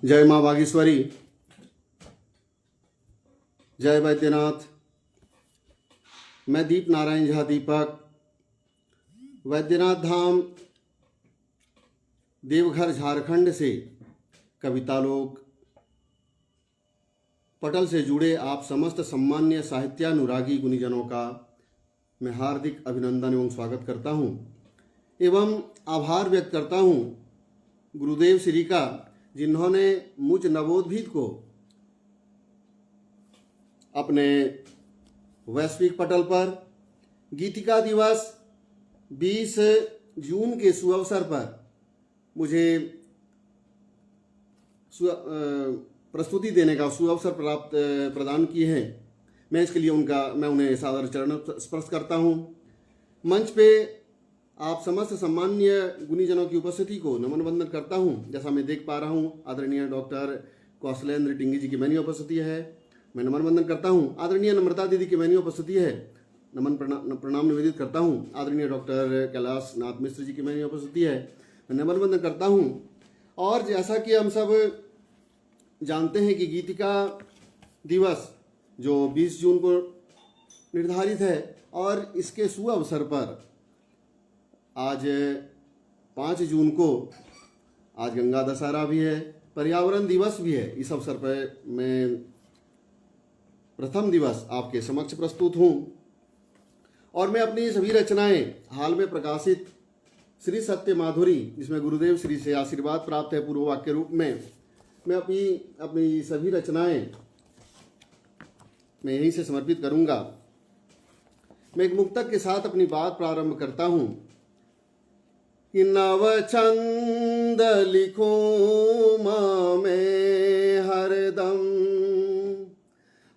जय माँ बागेश्वरी, जय वैद्यनाथ। मैं दीप नारायण झा दीपक, वैद्यनाथ धाम देवघर झारखंड से कवितालोक पटल से जुड़े आप समस्त सम्मान्य साहित्यानुरागी गुणीजनों का मैं हार्दिक अभिनंदन एवं स्वागत करता हूँ एवं आभार व्यक्त करता हूँ गुरुदेव श्री का, जिन्होंने मुझ नवोद्भित को अपने वैश्विक पटल पर गीतिका दिवस 20 जून के सुअवसर पर मुझे प्रस्तुति देने का सुअवसर प्रदान किए हैं। मैं इसके लिए मैं उन्हें सादर चरण स्पर्श करता हूँ। मंच पे आप समस्त सम्मान्य गुणीजनों की उपस्थिति को नमन वंदन करता हूँ। जैसा मैं देख पा रहा हूँ, आदरणीय डॉक्टर कौशलेंद्र टिंगी जी की मैंने उपस्थिति है, मैं नमन वंदन करता हूँ। आदरणीय नम्रता दीदी की मैंने उपस्थिति है, नमन प्रणाम निवेदित करता हूँ। आदरणीय डॉक्टर कैलाश नाथ मिश्र जी की मैंने उपस्थिति है, मैं नमन वंदन करता हूँ। और जैसा कि हम सब जानते हैं कि गीतिका दिवस जो 20 जून को निर्धारित है और इसके सुअवसर पर आज 5 जून को आज गंगा दशहरा भी है, पर्यावरण दिवस भी है। इस अवसर पर मैं प्रथम दिवस आपके समक्ष प्रस्तुत हूँ और मैं अपनी सभी रचनाएं हाल में प्रकाशित श्री सत्य माधुरी, जिसमें गुरुदेव श्री से आशीर्वाद प्राप्त है पूर्व वाक्य रूप में, मैं अपनी सभी रचनाएं मैं यहीं से समर्पित करूंगा। मैं एक मुक्तक के साथ अपनी बात प्रारंभ करता हूं कि नव छंद लिखूं माँ में हरदम,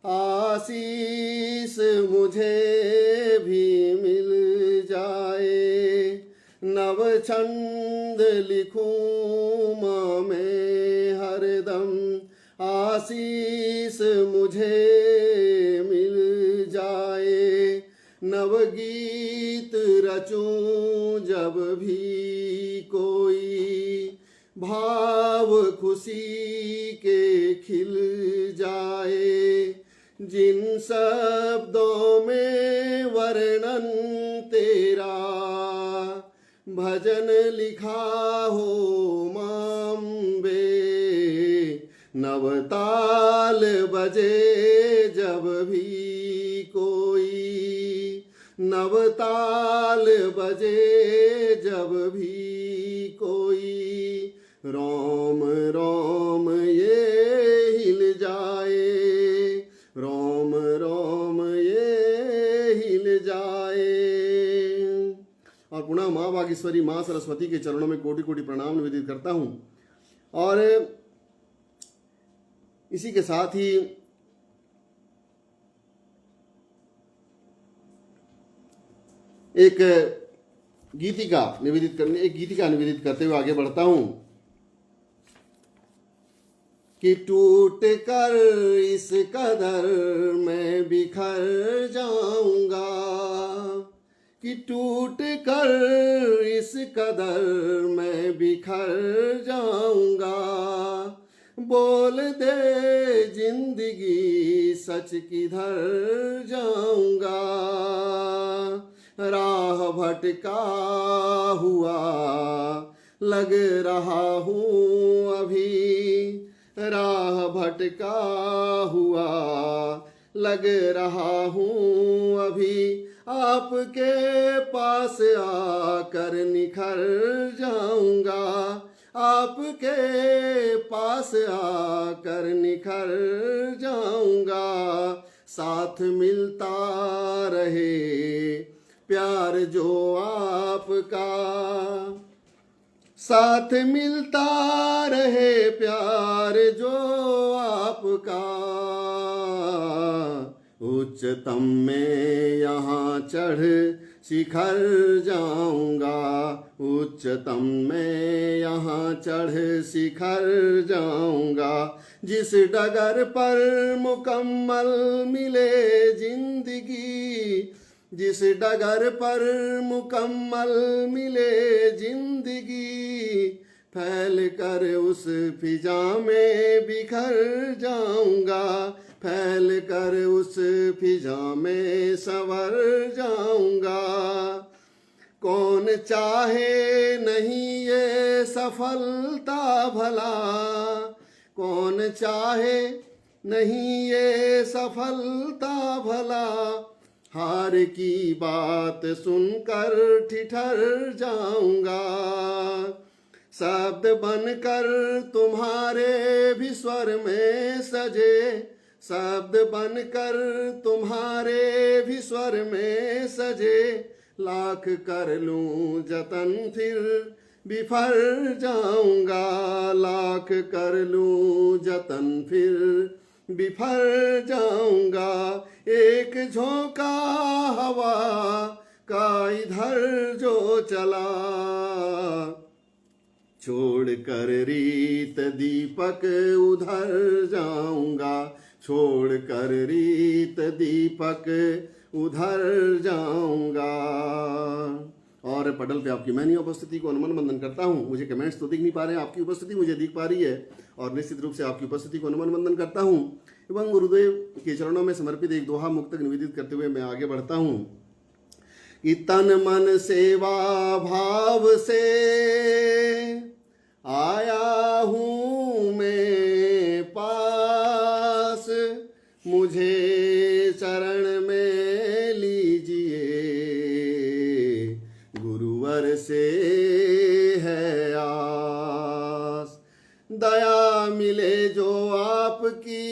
आशीष मुझे भी मिल जाए। नव छंद लिखूं माँ में हरदम, आशीष मुझे मिल जाए। नवगीत रचूं जब भी कोई, भाव खुशी के खिल जाए। जिन शब्दों में वर्णन तेरा, भजन लिखा हो माम्बे। नवताल बजे जब भी कोई, नवताल बजे जब भी कोई, रोम रोम ये हिल जाए, रोम रोम ये हिल जाए। और पुनः माँ बागेश्वरी, माँ सरस्वती के चरणों में कोटि कोटि प्रणाम निवेदित करता हूँ। और इसी के साथ ही एक गीतिका निवेदित करते हुए आगे बढ़ता हूं कि टूट कर इस कदर मैं बिखर जाऊंगा, कि टूट कर इस कदर मैं बिखर जाऊंगा। बोल दे जिंदगी सच किधर जाऊंगा। राह भटका हुआ लग रहा हूँ अभी, राह भटका हुआ लग रहा हूँ अभी। आपके पास आकर निखर जाऊंगा, आपके पास आकर निखर जाऊंगा। साथ मिलता रहे प्यार जो आपका, साथ मिलता रहे प्यार जो आपका। उच्चतम में यहाँ चढ़ शिखर जाऊंगा, उच्चतम में यहाँ चढ़ शिखर जाऊंगा। जिस डगर पर मुकम्मल मिले जिंदगी, जिस डगर पर मुकम्मल मिले जिंदगी, फैल कर उस फिजा में बिखर जाऊंगा, फैल कर उस फिजा में संवर जाऊंगा। कौन चाहे नहीं ये सफलता भला, कौन चाहे नहीं ये सफलता भला, हार की बात सुनकर ठिठर जाऊंगा। शब्द बनकर तुम्हारे भी स्वर में सजे, शब्द बनकर तुम्हारे भी स्वर में सजे, लाख कर लूं जतन फिर बिफर जाऊंगा, लाख कर लूं जतन फिर बिफर जाऊंगा। एक झोंका हवा का इधर जो चला, छोड़ कर रीत दीपक उधर जाऊंगा, छोड़ कर रीत दीपक उधर जाऊंगा। और पटल पे आपकी मैंने उपस्थिति को अनुमान बंधन करता हूँ। मुझे कमेंट्स तो दिख नहीं पा रहे हैं, आपकी उपस्थिति मुझे दिख पा रही है, और निश्चित रूप से आपकी उपस्थिति को अनुमान बंधन करता हूँ एवं गुरुदेव के चरणों में समर्पित एक दोहा मुक्तक निवेदित करते हुए मैं आगे बढ़ता हूँ कि तन मन सेवा भाव से आया हूँ मैं पास, मुझे शरण में लीजिए, गुरुवर से है आस। दया मिले जो आपकी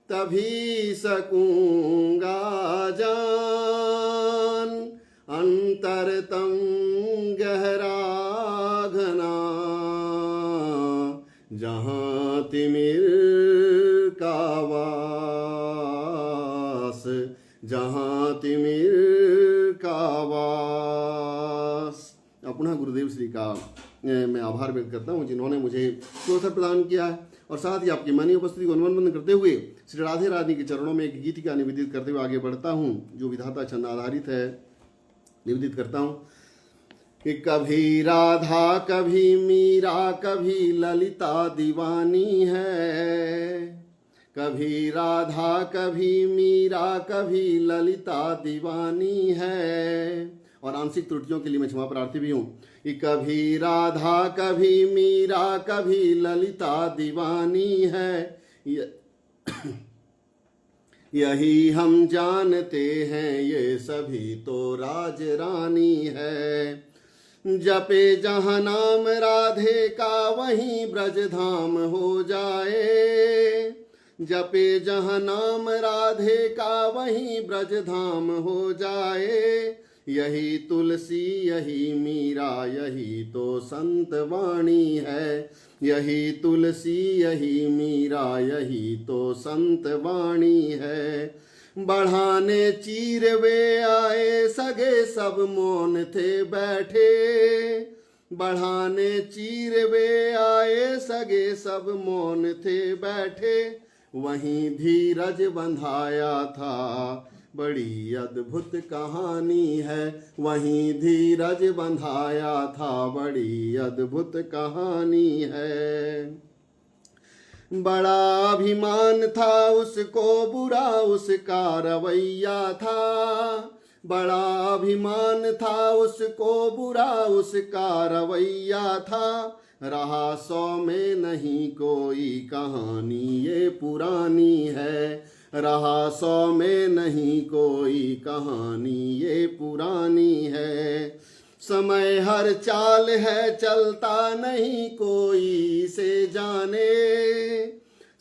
तभी सकूंगा जान, अंतरतम गहरा घना, जहाँ तिमिर का वास, जहाँ तिमिर का वास। पुनः गुरुदेव श्री का मैं आभार व्यक्त करता हूँ जिन्होंने मुझे अवसर प्रदान किया है, और साथ ही आपकी माननीय उपस्थिति को अनुमान करते हुए श्री राधे रानी के चरणों में एक गीत का निवेदित करते हुए आगे बढ़ता हूँ जो विधाता छंद आधारित है। निवेदित करता हूँ कि कभी राधा कभी मीरा कभी ललिता दीवानी है, कभी राधा कभी मीरा कभी ललिता दीवानी है। और आंशिक त्रुटियों के लिए मैं क्षमा प्रार्थी भी हूँ कि कभी राधा कभी मीरा कभी ललिता दीवानी है, यही हम जानते हैं ये सभी तो राज रानी है। जपे जहाँ नाम राधे का वहीं ब्रज धाम हो जाए, जपे जहाँ नाम राधे का वहीं ब्रज धाम हो जाए। यही तुलसी यही मीरा यही तो संत वाणी है, यही तुलसी यही मीरा यही तो संत वाणी है। बढ़ाने चीर वे आए सगे सब मौन थे बैठे, बढ़ाने चीर वे आए सगे सब मौन थे बैठे। वहीं धीरज बंधाया था बड़ी अद्भुत कहानी है, वहीं धीरज बंधाया था बड़ी अद्भुत कहानी है। बड़ा अभिमान था उसको बुरा उसका रवैया था, बड़ा अभिमान था उसको बुरा उसका रवैया था। रहा 100 में नहीं कोई कहानी ये पुरानी है, रहा 100 में नहीं कोई कहानी ये पुरानी है। समय हर चाल है चलता नहीं कोई से जाने,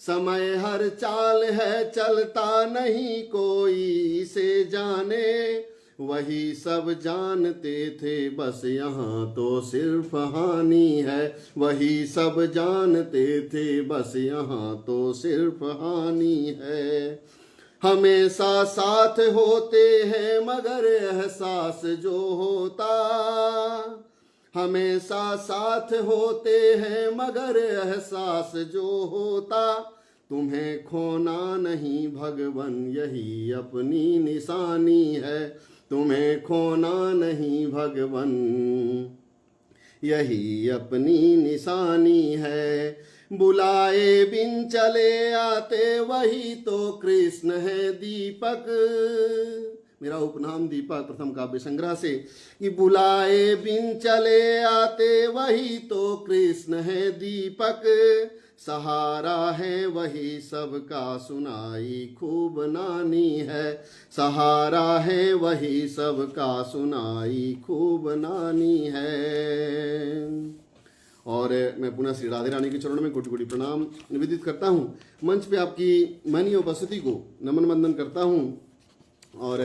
समय हर चाल है चलता नहीं कोई से जाने। वही सब जानते थे बस यहाँ तो सिर्फ हानि है, वही सब जानते थे बस यहाँ तो सिर्फ हानि है। हमेशा साथ होते हैं मगर एहसास जो होता, हमेशा साथ होते हैं मगर एहसास जो होता। तुम्हें खोना नहीं भगवन यही अपनी निशानी है, तुम्हें खोना नहीं भगवन यही अपनी निशानी है। बुलाए बिन चले आते वही तो कृष्ण है दीपक। मेरा उपनाम दीपक प्रथम काव्य संग्रह से। कि बुलाए बिन चले आते वही तो कृष्ण है दीपक। सहारा है वही सबका सुनाई खूब नानी है। सहारा है वही सबका सुनाई खूब नानी है। और मैं पुनः श्री राधे रानी के चरणों में कोटि कोटि प्रणाम निवेदित करता हूँ। मंच पे आपकी माननीय उपस्थिति को नमन वंदन करता हूँ। और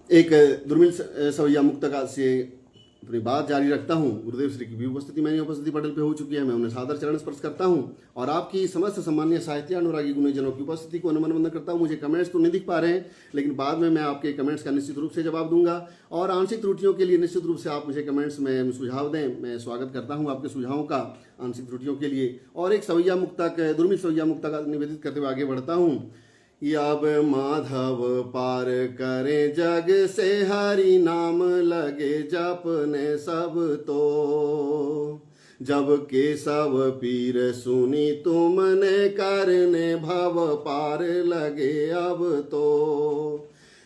एक दुर्मिल सवैया मुक्तका से अपनी बात जारी रखता हूँ। गुरुदेव श्री की भी उपस्थिति मैंने उपस्थिति पटल पे हो चुकी है। मैं उन्हें सादर चरण स्पर्श करता हूँ और आपकी समस्त सम्मान्य साहित्यानुरागी गुणीजनों की उपस्थिति को नमन वंदन करता हूँ। मुझे कमेंट्स तो नहीं दिख पा रहे हैं, लेकिन बाद में मैं आपके कमेंट्स का निश्चित रूप से जवाब दूंगा। और आंशिक त्रुटियों के लिए निश्चित रूप से आप मुझे कमेंट्स में सुझाव दें। मैं स्वागत करता हूँ आपके सुझावों का आंशिक त्रुटियों के लिए। और एक सवैया मुक्तक, दुर्मिल सवैया मुक्तक निवेदित करते हुए आगे बढ़ता हूँ। अब माधव पार करे जग से हरि नाम लगे जपने सब तो। जब केशव पीर सुनी तुमने करने भव पार लगे अब तो।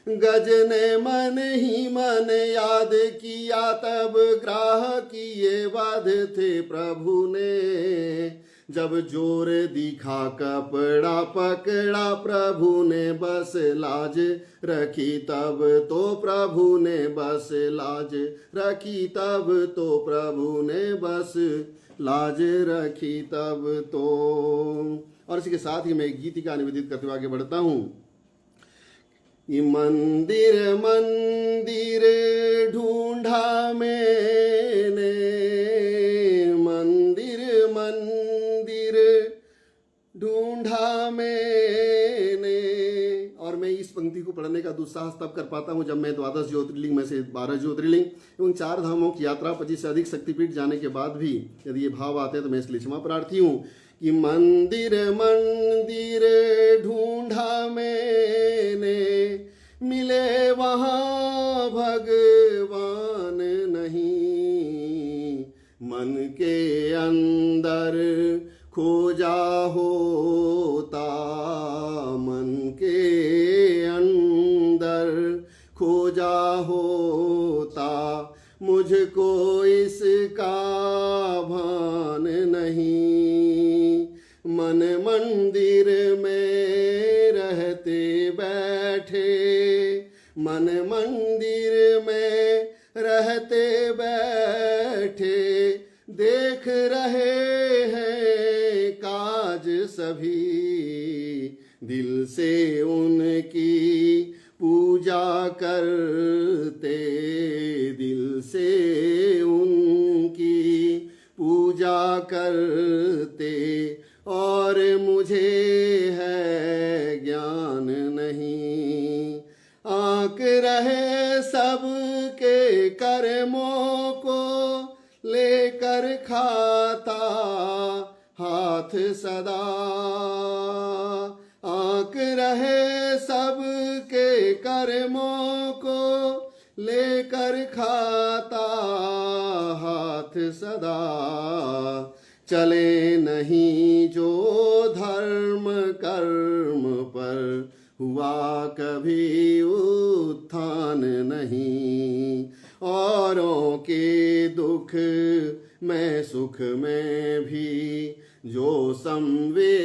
गज ने मन ही मन याद किया तब ग्राह किए वाद थे प्रभु ने। जब जोर दिखा कपड़ा पकड़ा प्रभु ने बस लाज रखी तब तो। प्रभु ने बस लाज रखी तब तो। प्रभु ने बस लाज रखी तब तो। और इसी के साथ ही मैं एक गीतिका निवेदित करते हुए आगे बढ़ता हूँ। ये मंदिर मंदिर ढूंढा मैंने, मंदिर मंदिर ढूंढा मैंने। और मैं इस पंक्ति को पढ़ने का दुस्साहस तब कर पाता हूँ जब मैं 12 ज्योतिर्लिंग में से 12 ज्योतिर्लिंग एवं 4 धामों की यात्रा 25 से अधिक शक्तिपीठ जाने के बाद भी यदि ये भाव आते हैं तो मैं इसके लिए क्षमा प्रार्थी हूँ। कि मंदिर मंदिर ढूंढा मैंने, मिले वहाँ भगवान नहीं। मन के अंदर खोजा होता, मन के अंदर खोजा होता। मुझको इसका भान नहीं। मन मंदिर में रहते बैठे, मन मंदिर में रहते बैठे। देख रहे हैं काज सभी, दिल से उनकी पूजा करते। दिल से उनकी पूजा करते। और मुझे है ज्ञान नहीं। आंक रहे सबके कर्मों को लेकर खाता हाथ सदा। आंक रहे सबके कर्मों को लेकर खाता हाथ सदा। चले नहीं जो धर्म कर्म पर, हुआ कभी उत्थान नहीं। औरों के दुख में सुख में भी जो संवेदनहीन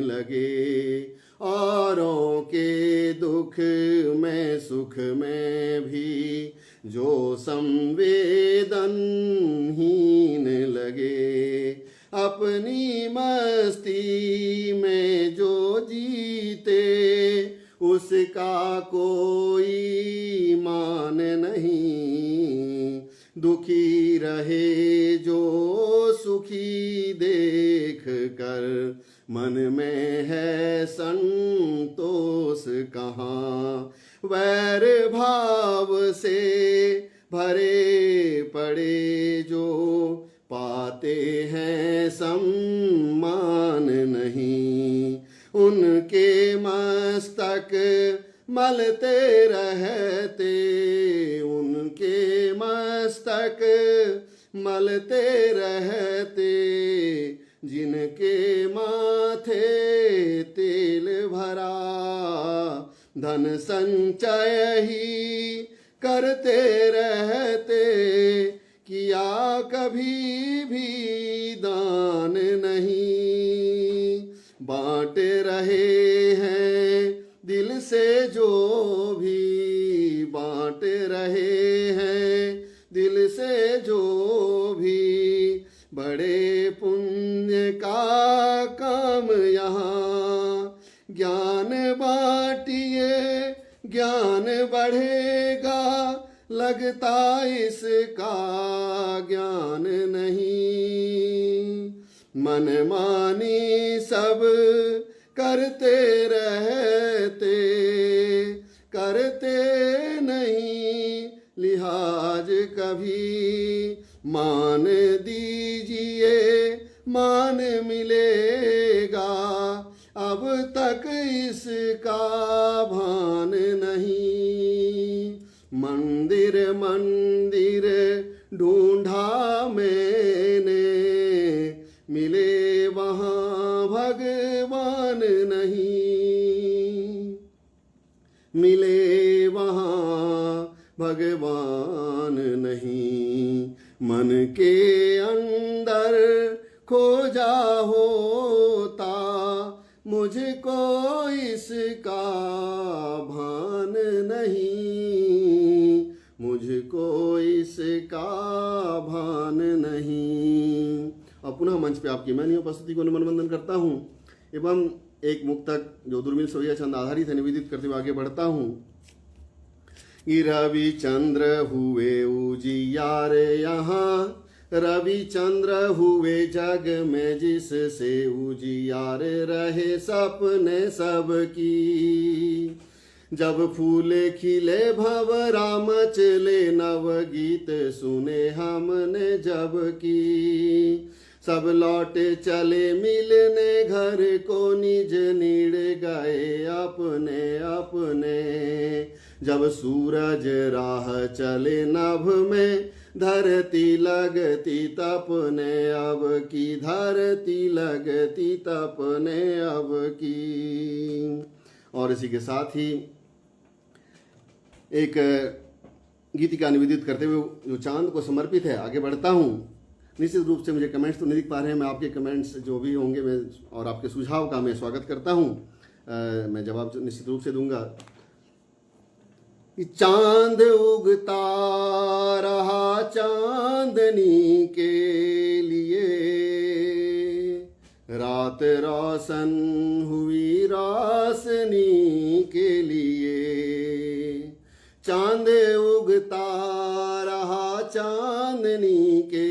लगे। औरों के दुख में सुख में भी जो संवेदनहीन लगे। अपनी मस्ती में जो जीते उसका कोई मान नहीं। दुखी रहे जो सुखी देख कर, मन में है संतोष कहाँ। वैर भाव से भरे पड़े जो पाते हैं सम्मान नहीं। उनके मस्तक मलते रहते, उनके मस्तक मलते रहते, जिनके माथे तेल भरा, धन संचय ही करते रहते, किया कभी भी दान नहीं, बांट रहे हैं दिल से जो भी, बांट रहे हैं दिल से जो भी, बड़े पुण्य का काम यहाँ, ज्ञान बांटिए ज्ञान बढ़ेगा, लगता इसका ज्ञान नहीं, मनमानी सब करते रहते, करते नहीं लिहाज कभी, मान दीजिए मान मिलेगा, अब तक इसका भान नहीं, मंदिर मंदिर ढूंढा मैंने, मिले वहाँ भगवान नहीं, मिले वहाँ भगवान नहीं, मन के अंदर खोजा होता, मुझको इसका भान नहीं, मुझको इसका भान नहीं। और पुनः मंच पे आपकी मैं उपस्थिति को नमन वंदन करता हूँ एवं एक मुक्तक जो दुर्मिल सोया छंद आधारित है निवेदित करते हुए आगे बढ़ता हूँ। रवि चंद्र हुए उजियार यहाँ, रवि चंद्र हुए जग में जिससे उजियार रहे सपने सबकी, जब फूल खिले भंवरा मचले नव गीत सुने हमने जब की, सब लौटे चले मिलने घर को निज नीड़ गए अपने अपने, जब सूरज राह चले नभ में धरती लगती तपने अब की, धरती लगती तपने अब की। और इसी के साथ ही एक गीतिका निवेदित करते हुए जो चांद को समर्पित है आगे बढ़ता हूँ। निश्चित रूप से मुझे कमेंट्स तो नहीं दिख पा रहे हैं, मैं आपके कमेंट्स जो भी होंगे मैं और आपके सुझाव का मैं स्वागत करता हूँ, मैं जवाब निश्चित रूप से दूंगा। चांद उगता रहा चांदनी के लिए, रात रोशन हुई रोशनी के लिए, चांद उगता रहा चांदनी के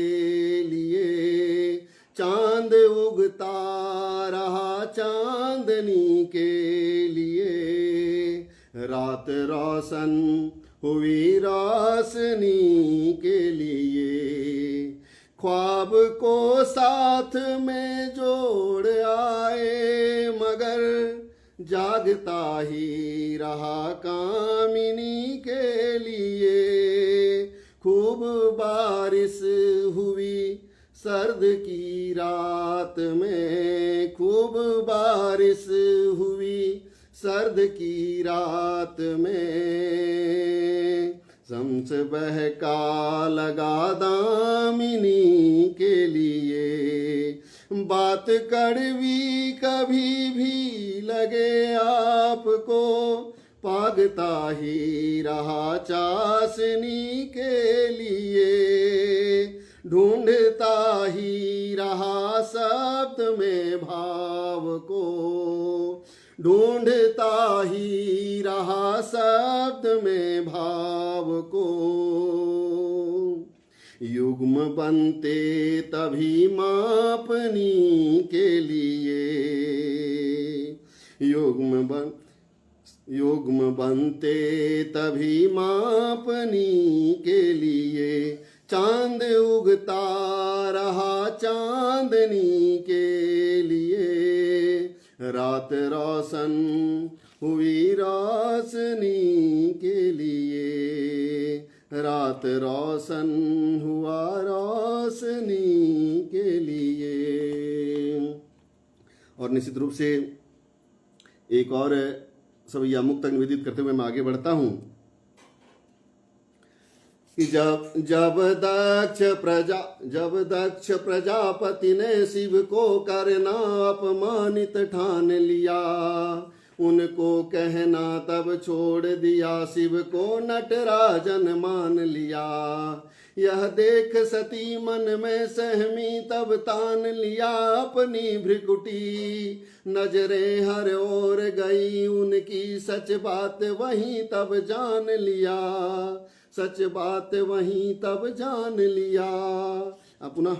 लिए, चांद उगता रहा चांदनी के लिए, रात रोशन हुई रोशनी के लिए, ख्वाब को साथ में जोड़ आए मगर जागता ही रहा कामिनी के लिए, खूब बारिश हुई सर्द की रात में, खूब बारिश हुई सर्द की रात में, शम्स बहका लगा दामिनी के लिए, बात कड़वी कभी भी लगे आपको, पागता ही रहा चाशनी के लिए, ढूंढता ही रहा शब्द में भाव को, ढूंढता ही रहा शब्द में भाव को, युग्म बनते तभी मापनी के लिए, युग्म बनते तभी मापनी के लिए, चांद उगता रहा चांदनी के लिए, रात रोशन हुई रोशनी के लिए, रात रोशन हुआ रोशनी के लिए। और निश्चित रूप से एक और सवैया मुक्त तक निवेदित करते हुए मैं आगे बढ़ता हूँ कि जब दक्ष प्रजापति ने शिव को करना अपमानित ठान लिया, उनको कहना तब छोड़ दिया, शिव को नटराजन मान लिया। यह देख सती मन में सहमी तब तान लिया अपनी भ्रिकुटी, नजरें हर ओर गई उनकी, सच बात वहीं तब जान लिया, सच बात वहीं तब जान लिया। अब पुनः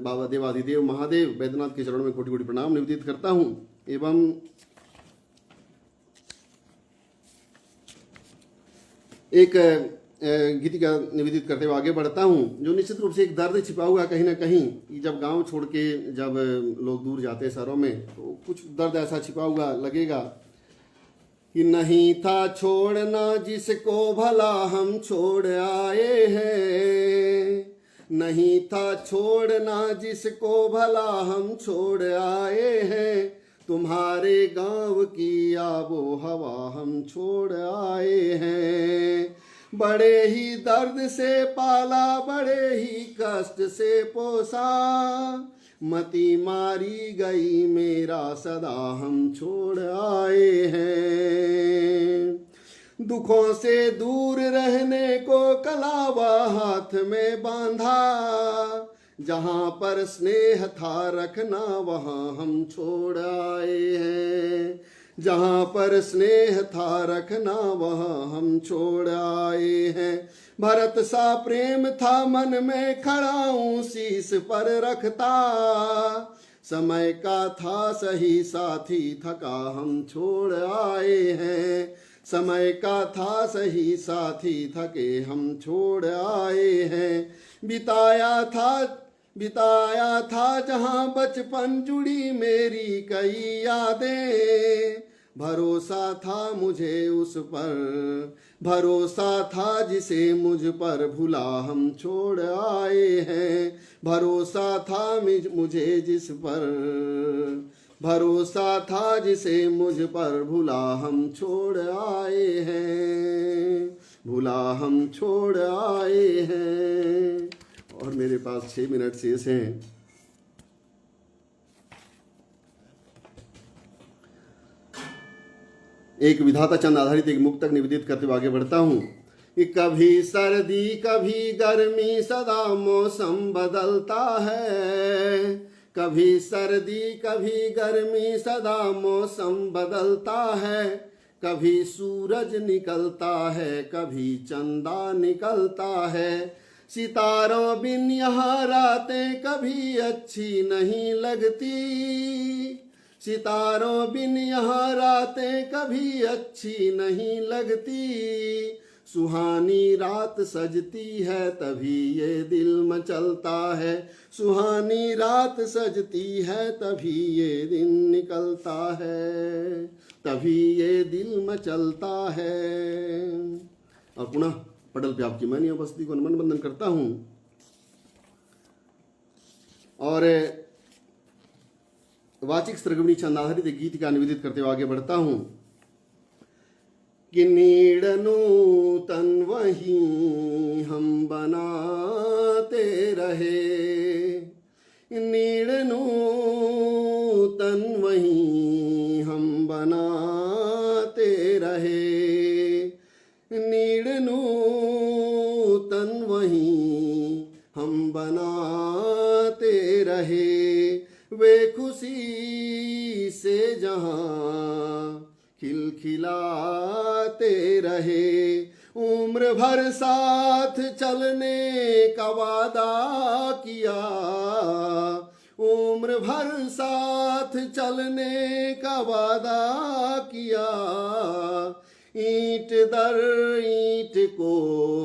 बाबा देवाधिदेव महादेव वैद्यनाथ के चरणों में कोटि कोटि प्रणाम निवेदित करता हूँ एवं एक गीतिका निवेदित करते हुए आगे बढ़ता हूँ, जो निश्चित रूप से एक दर्द छिपा हुआ कहीं ना कहीं कि जब गांव छोड़ के जब लोग दूर जाते हैं शहरों में, तो कुछ दर्द ऐसा छिपा हुआ लगेगा कि नहीं था छोड़ना जिसको भला हम छोड़ आए हैं, नहीं था छोड़ना जिसको भला हम छोड़ आए हैं, तुम्हारे गांव की आबो हवा हम छोड़ आए हैं। बड़े ही दर्द से पाला, बड़े ही कष्ट से पोसा, मती मारी गई मेरा सदा हम छोड़ आए हैं। दुखों से दूर रहने को कलावा हाथ में बांधा, जहाँ पर स्नेह था रखना वहाँ हम छोड़ आए हैं, जहाँ पर स्नेह था रखना वहाँ हम छोड़ आए हैं। भरत सा प्रेम था मन में खड़ा शीश पर रखता, समय का था सही साथी थका हम छोड़ आए हैं, समय का था सही साथी थके हम छोड़ आए हैं। बिताया था जहाँ बचपन जुड़ी मेरी कई यादें, भरोसा था मुझे उस पर, भरोसा था जिसे मुझ पर भुला हम छोड़ आए हैं, भरोसा था मुझे जिस पर, भरोसा था जिसे मुझ पर भुला हम छोड़ आए हैं, भुला हम छोड़ आए हैं। और मेरे पास 6 मिनट शेष हैं। एक विधाता चंद आधारित एक मुक्त तक निवेदित करते हुए आगे बढ़ता हूँ कि कभी सर्दी कभी गर्मी सदा मौसम बदलता है, कभी सर्दी कभी गर्मी सदा मौसम बदलता है, कभी सूरज निकलता है कभी चंदा निकलता है, सितारों बिन यहाँ रातें कभी अच्छी नहीं लगती, सितारों बिन यहाँ रातें कभी अच्छी नहीं लगती, सुहानी रात सजती है तभी ये दिल मचलता है, सुहानी रात सजती है तभी ये दिन निकलता है, तभी ये दिल मचलता है। और पुनः पटल पे आपकी माननीय उपस्थिति को नमन बंदन करता हूँ और वाचिक स्त्रगवनी छंद आधारित एक गीत का निवेदित करते हुए आगे बढ़ता हूँ कि नीड़नु तन वहीं हम बनाते रहे, नीड़नु तन वहीं हम बनाते रहे, नीड़नु तन वहीं हम बनाते रहे, वे खुशी से जहाँ खिलखिलाते रहे, उम्र भर साथ चलने का वादा किया, उम्र भर साथ चलने का वादा किया, ईंट दर ईंट को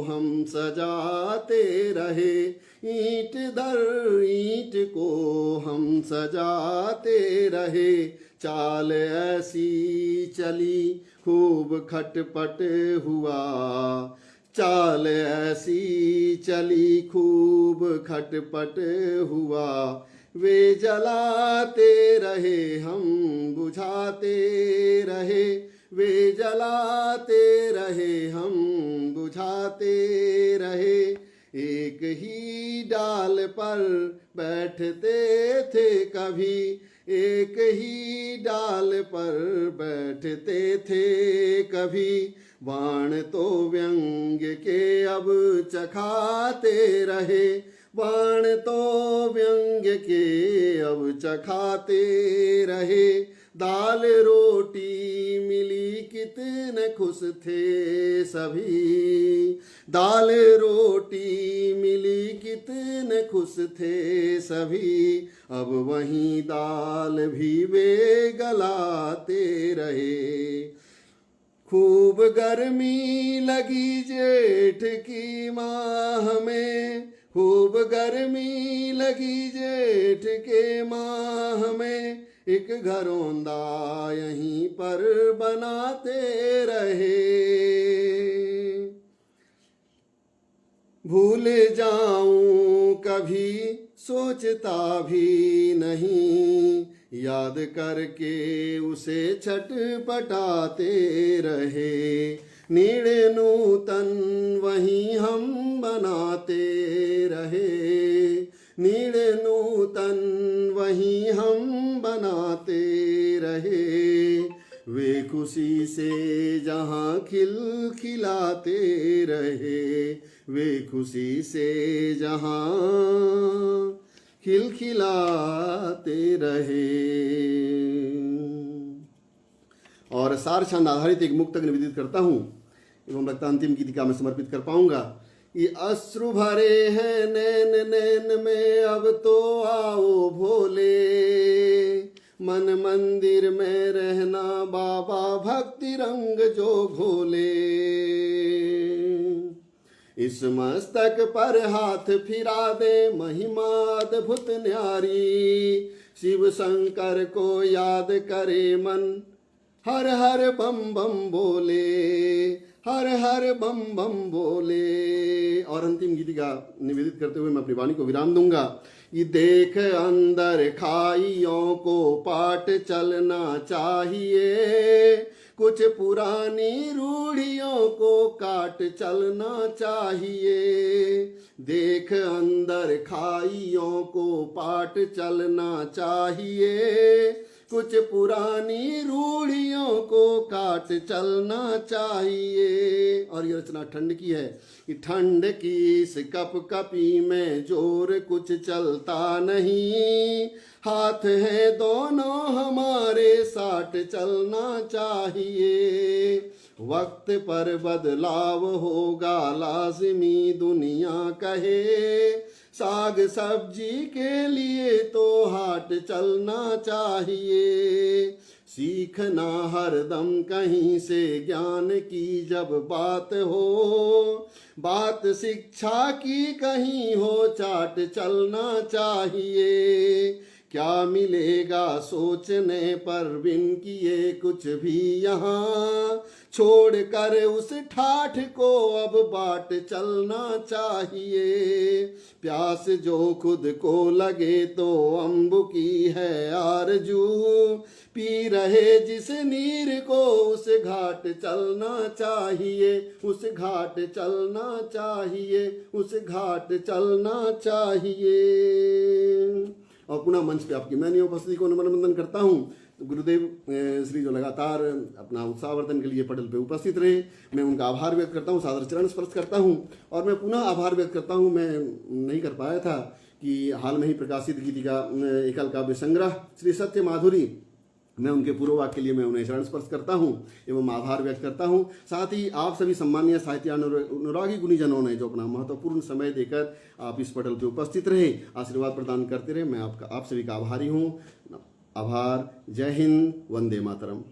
हम सजाते रहे, ईंट दर ईंट को हम सजाते रहे, चाल ऐसी चली खूब खटपट हुआ, चाल ऐसी चली खूब खटपट हुआ। वे जलाते रहे हम बुझाते रहे, वे जलाते रहे हम बुझाते रहे। एक ही डाल पर बैठते थे कभी, एक ही डाल पर बैठते थे कभी। बाण तो व्यंग के अब चखाते रहे, बाण तो व्यंग के अब चखाते रहे। दाल रोटी मिली कितने खुश थे सभी, दाल रोटी मिली कितने खुश थे सभी। अब वहीं दाल भी वे गलाते रहे। खूब गर्मी लगी जेठ की माह में, खूब गर्मी लगी जेठ के माह में। एक घरौंदा यहीं पर बनाते रहे। भूल जाऊं कभी सोचता भी नहीं, याद करके उसे छटपटाते रहे। नीड़ नूतन वहीं हम बनाते रहे, नीड़ नूतन वहीं हम बनाते रहे। वे खुशी से जहाँ खिलखिलाते रहे, वे खुशी से जहाँ खिलखिलाते रहे। और सार छंद आधारित एक मुक्तक निवेदित करता हूँ एवं लगता अंतिम गीतिका में समर्पित कर पाऊंगा। ये अश्रु भरे हैं नैन नैन में अब तो आओ भोले, मन मंदिर में रहना बाबा भक्ति रंग जो घोले। इस मस्तक पर हाथ फिरा दे महिमा अद्भुत न्यारी, शिव शंकर को याद करे मन हर हर बम बम बोले, हर हर बम बम बोले। और अंतिम गीतिका निवेदित करते हुए मैं अपनी वाणी को विराम दूंगा। ये देख अंदर खाइयों को पाट चलना चाहिए, कुछ पुरानी रूढ़ियों को काट चलना चाहिए। देख अंदर खाइयों को पाट चलना चाहिए, कुछ पुरानी रूढ़ियों को काट चलना चाहिए। और ये रचना ठंड की है कि ठंड की इस कप कपी में जोर कुछ चलता नहीं, हाथ है दोनों हमारे साथ चलना चाहिए। वक्त पर बदलाव होगा लाजिमी दुनिया कहे, साग सब्जी के लिए तो हाट चलना चाहिए। सीखना हरदम कहीं से ज्ञान की जब बात हो, बात शिक्षा की कहीं हो चाट चलना चाहिए। क्या मिलेगा सोचने पर बिन किए कुछ भी यहाँ, छोड़ कर उस ठाठ को अब बाट चलना चाहिए। प्यास जो खुद को लगे तो अम्ब की है आरजू, पी रहे जिस नीर को उस घाट चलना चाहिए, उस घाट चलना चाहिए, उस घाट चलना चाहिए। और पुनः मंच पे आपकी मैंने उपस्थिति को नमन वंदन करता हूँ। तो गुरुदेव श्री जो लगातार अपना उत्साहवर्धन के लिए पटल पे उपस्थित रहे, मैं उनका आभार व्यक्त करता हूँ, सादर चरण स्पर्श करता हूँ। और मैं पुनः आभार व्यक्त करता हूँ, मैं नहीं कर पाया था कि हाल में ही प्रकाशित गीतिका एकल काव्य संग्रह श्री सत्य माधुरी, मैं उनके पूर्ववाक के लिए मैं उन्हें चरण स्पर्श करता हूं एवं आभार व्यक्त करता हूं। साथ ही आप सभी सम्मानीय साहित्य अनुरागी गुणीजनों ने जो अपना महत्वपूर्ण समय देकर आप इस पटल पर उपस्थित रहे, आशीर्वाद प्रदान करते रहे, मैं आप सभी का आभारी हूं। आभार। जय हिंद, वंदे मातरम।